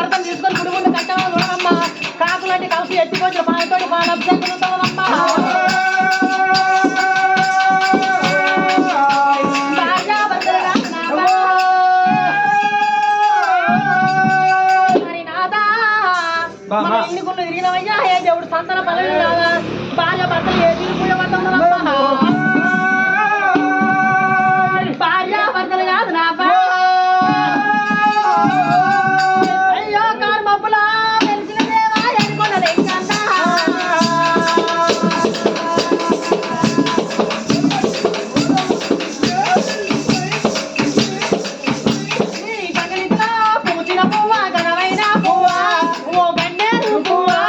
భర్తను తీసుకొని పురుగుండు కట్టమమ్మ కాకులంటే కలిసి ఎత్తుకొచ్చిన పాలతోటి పాలు అభిషేకులుతామమ్మా ఎన్నికున్న తిరిగినవయ్యా ఏ దేవుడు సంతాన పదవి కాదా భార్య భర్తలు ఏ తిరుగుతుందమ్మా భార్య భర్తలు కాదు నా అయ్యో కారు మబ్బులా తెలిసిన దేవా ఎన్నుకున్నది పూచిన పువ్వా ఘనమైన పువ్వా ఓ గన్నేరు పువ్వా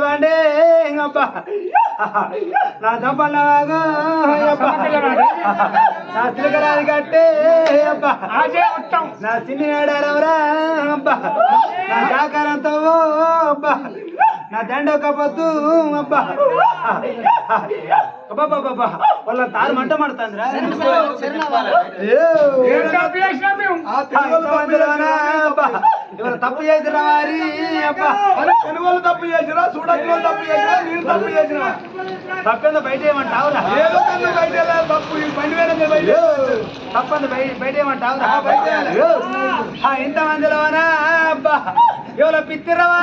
బండి నా దప్పలాగా నా తిలకరాది కట్టే అబ్బా నా చిన్ని నాడారవరా అబ్బా నా జాకారంతో అబ్బా నా దండొక్క పొద్దు అబ్బా అబ్బాబ్బా వాళ్ళ తారు మంట మడుతుందిరా ఇవాళ తప్పు చేసిరా వారి అబ్బా తెలుగు తప్పు చేసిరా చూడట్లో తప్పు చేసిరా నేను తప్పు చేసినా తప్పేందో బయట ఏమంటావురా ఏదో బయట తప్పు బండి వేరే బయట తప్పంది బయట ఏమంటావురా ఇంతమందిలోనా అబ్బా ఇవాళ పిత్తిరవా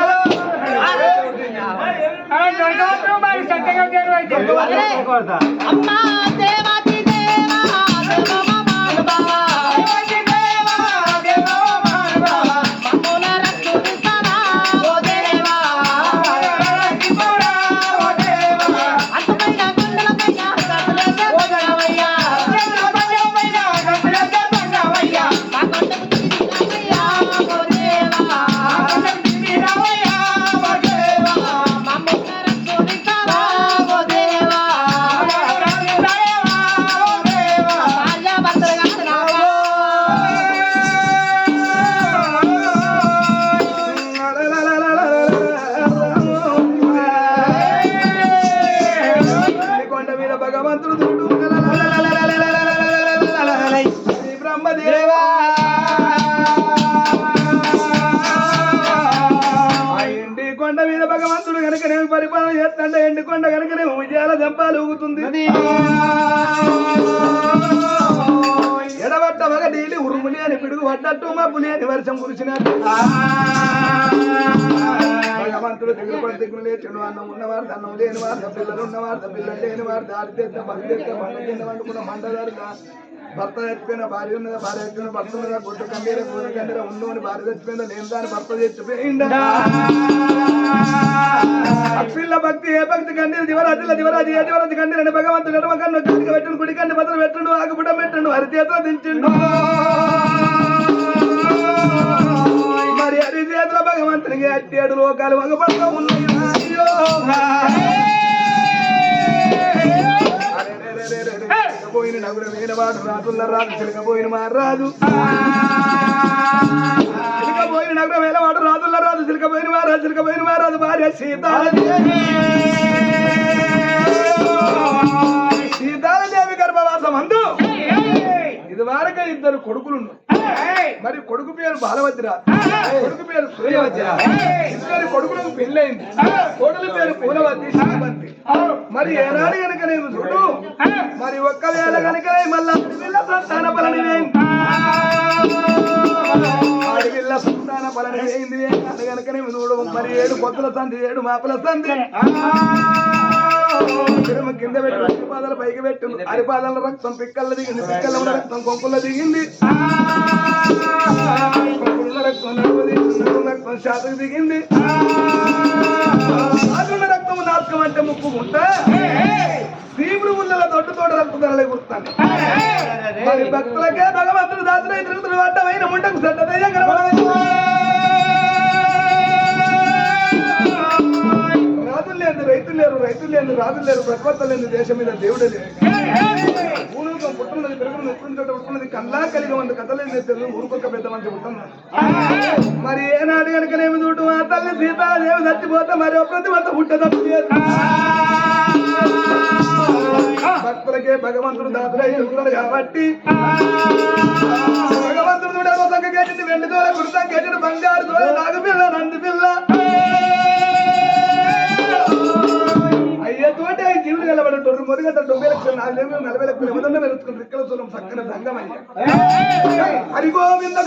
అమ్మా దేవాతి దేవా పరిపాలన చేస్తా ఎండుకొండ కనుక విజయాల దెబ్బలు ఊగుతుంది పిడుగు పడ్డట్టు మబ్బు లేని వర్షం కురిసినట్టు భగవంతుడు దిగులు పడి దిగులు లేచాడు. అన్నం ఉన్నవారు అన్నం లేని వారు పిల్లలు ఉన్నవారు పిల్లలు లేని వారు దారి తెస్తే పని తెస్తే పంట కింద వండుకున్న మంటదారుగా భర్త చచ్చిపోయిన భార్య ఉన్నదా భార్య చచ్చిపోయిన భర్త ఉన్నదా గుడ్డ కండీర గోడ కండీర ఉన్నోని భార్య చచ్చిపోయిందా లేని దాని భర్త చచ్చిపోయిందా పిల్ల భక్తి ఏ భక్తి కండీరు దివరాజుల దివరాజు ఏ దివరాజు కండీరని భగవంతుడు ఎడమ కన్ను కాలిక పెట్టండు కుడి కన్ను బదులు పెట్టండు ఆకుపుట పెట్టండు హరి చేతిలో దించిండు. మరి హరి చేతిలో భగవంతునికి అట్టి 7 లోకాలు వగపడుతూ ఉన్నాయి. పోయిన నగుల వేనవాడు రాజుల రాజు చిలకపోయిన మారాజు చిలకపోయిన నగుల వేలవాడు రాజుల రాజు చిలకపోయిన మారాజు చిలకపోయిన మారాజు భార్య సీతాలదేవి గర్భవాసం అందు ఇది వరకు 2 కొడుకులు. మరి కొడుకు పేరు బాలవజ్రాజు కొడుకు పేరు సూర్యవజ్రాజు. 2 కొడుకులకు పెళ్ళైంది. కొడుకు పేరు పూలవతి శ్రీమంతి. మరి ఏనాడు కనుక నేను చూడు మరి ఒక్కవేళ కనుక మళ్ళా సంతాన బలని ఆడవిల్ల సంతాన బలని వేయింది కనుక నేను చూడు మరి 7 పొత్తుల సంధి 7 మాపల సంధి కింద పెట్టు అరిపాదాలు పైకి పెట్టు అరిపాదాల రక్తం పిక్కల్లో దిగింది పిక్కల్లో రక్తం కొంకుల్లో దిగింది రక్తం రక్తం శాతకు దిగింది రక్తం నాటకం అంటే ముక్కుకుంటా తీవ్ర ముళ్ళ దొడ్డు తోట రక్తధరలే గుర్తాను. మరి భక్తులకే భగవంతుడు దాచిన తిరుగుతున్న అడ్డమైన ముండకు సడ్డదయ్య రాజులు లేదు రైతులు లేరు రైతులు లేదు రాజులు లేరు ప్రతిపత్త లేదు దేశం మీద దేవుడే లేదు. ఊరుకం పుట్టున్నది పెరుగును ఉప్పుని తోట పుట్టున్నది కల్లా కలిగి ఉంది కథలేదు తెలుగు ఊరుకొక్క పెద్ద మంచి పుట్టున్నాడు. మరి ఏనాడు కనుకనేమి చూడు ఆ తల్లి సీతాదేవి చచ్చిపోతే మరి ప్రతిపత్త పుట్టదప్పు భక్తులకే భగవంతుడు దాతలై చెబుతున్నాడు కాబట్టి భగవంతుడు కేటింది వెండి దూర గుర్తం కేటిన బంగారు దూర నాగపిల్ల నంది పిల్ల అయ్యేతోటి జీవులు నిలబడేటోడు మొదగట 90 లక్షలు 4 లక్షలు 40 లక్షలు వెలుచుకుని రిక్కల దూరం చక్కని దంగమయ్య హరి గోవింద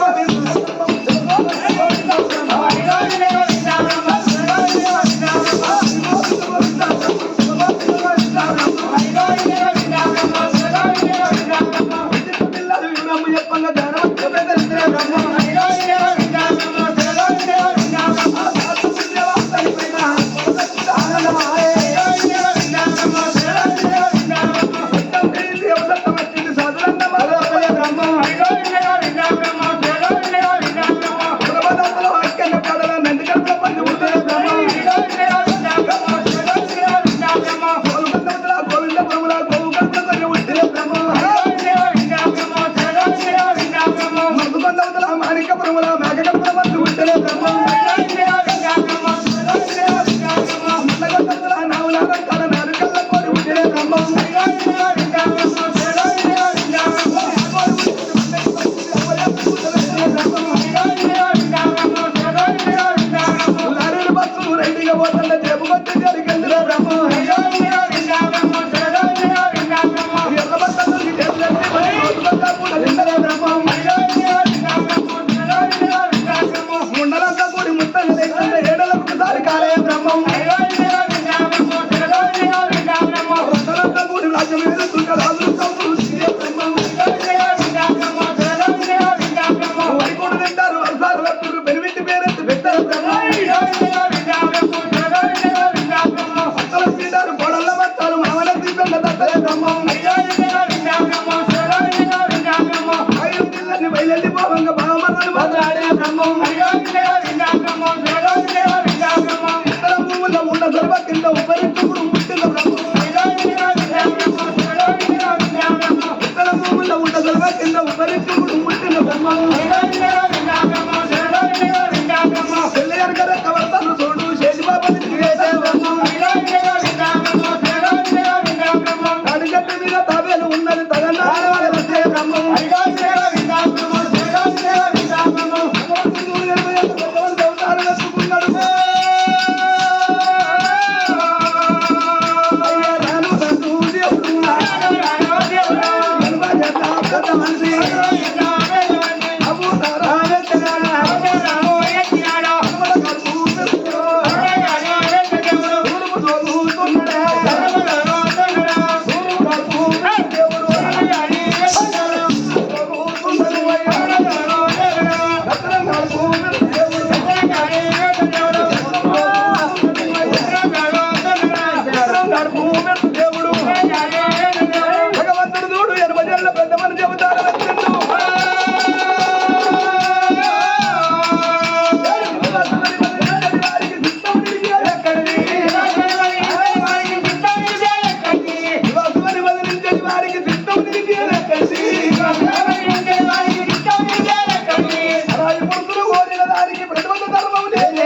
రాయి పురుషులు కోరిన దానికి ప్రతిబంధ ధర్మం లేదు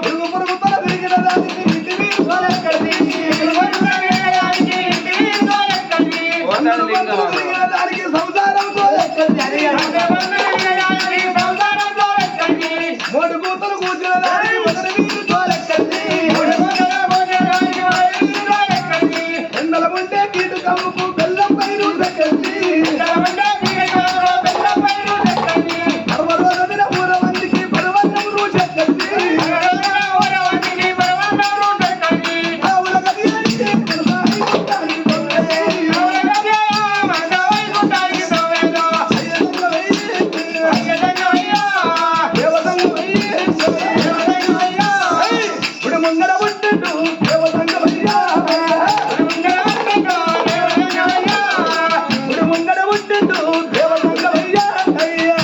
పురుగు పురుగుతల తిరిగిన దానికి ఇంటి తిరిగిన దానికి సంసారంతో మూడు కూతురు కూర్చున్న దానికి మొదటి మీరు తోలెక్కడి ఎండల ఉంటే కీటు కమ్ముకు బెల్లం పైన దక్కండి పర్వదిన ఊర మందికి పర్వతం రూచెక్కండి ఆవుల గది అంటే ఇప్పుడు ముంగడ ఉంటుండు దేవతంగమయ్యా ఇప్పుడు ముంగడ ఉంటుండు దేవతంగమయ్యా అయ్యా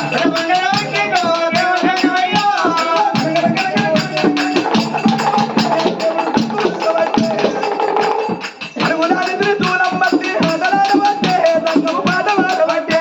అడుగులాడిని దూరం బట్టి ఆటలాడబట్టే దంగము పాటలాడబట్టే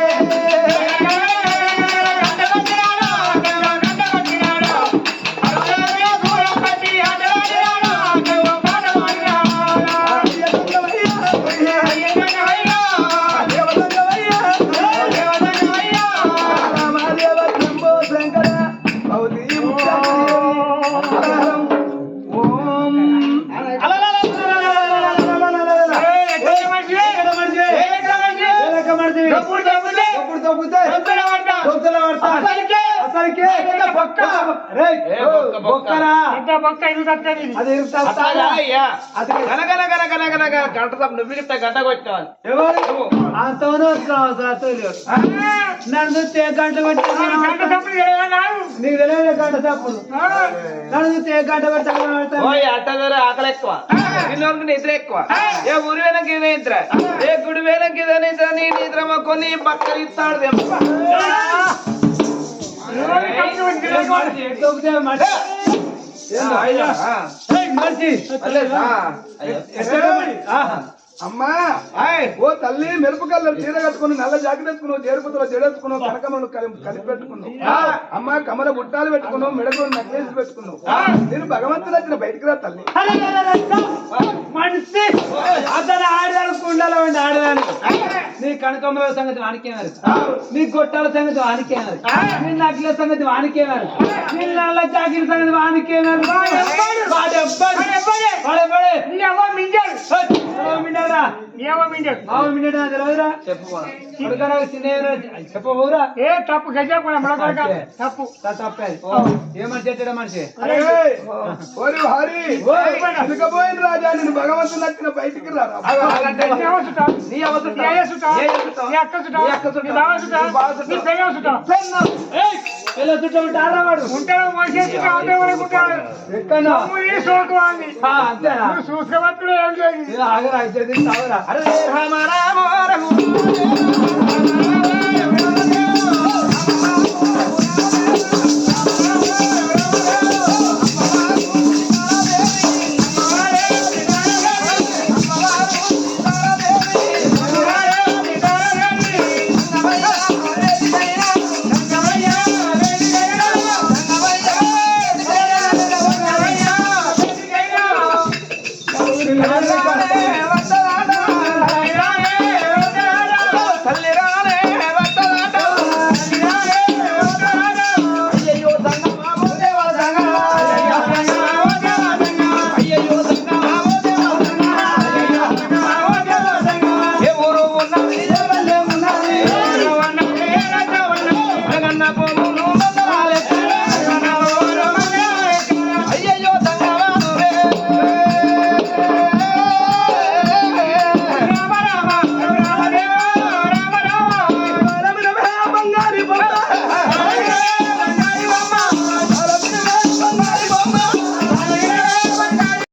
గంట నువ్వు గంట కొట్టావాలి నన్ను చూస్తే గంట కొట్టి నీకు తెలియదు గంట తప్పుడు నన్ను చూస్తే గంట కొట్టాలి అట్ట ఆకలి ఎక్కువ నిన్న నిద్ర ఎక్కువ ఏ ఊరి వేనకి ఇదే నిద్ర ఏ గుడి వేనకి ఇదే నిద్ర నీ నిద్ర కొన్ని బక్కలు ఇస్తాడు అమ్మా ఓ తల్లి మెరుపుకల్ల చీర కట్టుకుని నల్ల జాకెట్ వేసుకున్నావు జేరుపుతలో జడేసుకున్నావు కనకమ్మను కలిపి పెట్టుకున్నావు అమ్మ కమల బుట్టాలు పెట్టుకున్నావు మెడకు నక్లేసి పెట్టుకున్నావు నేను భగవంతుడు వచ్చిన బయటికి రా తల్లి మనిషి అతను ఆడదానికి ఉండాలి ఆడదానికి నీ కనకమ్మల సంగతి వానికేనారు నీ గొట్టాల సంగతి వానికేనారు నీ నక్లెస్ సంగతి వానికేనారు నీ నల్ల జాకెట్ సంగతి వానికేనారు చెప్పబోరా ఏ తప్పు గజా తప్పు తప్పేది ఏమని చెట్టాడా మనిషి ఓరి హరి వెనుకపోయిన రాజా నేను భగవంతుడు నచ్చిన బయటికి రా చూసుకోవచ్చు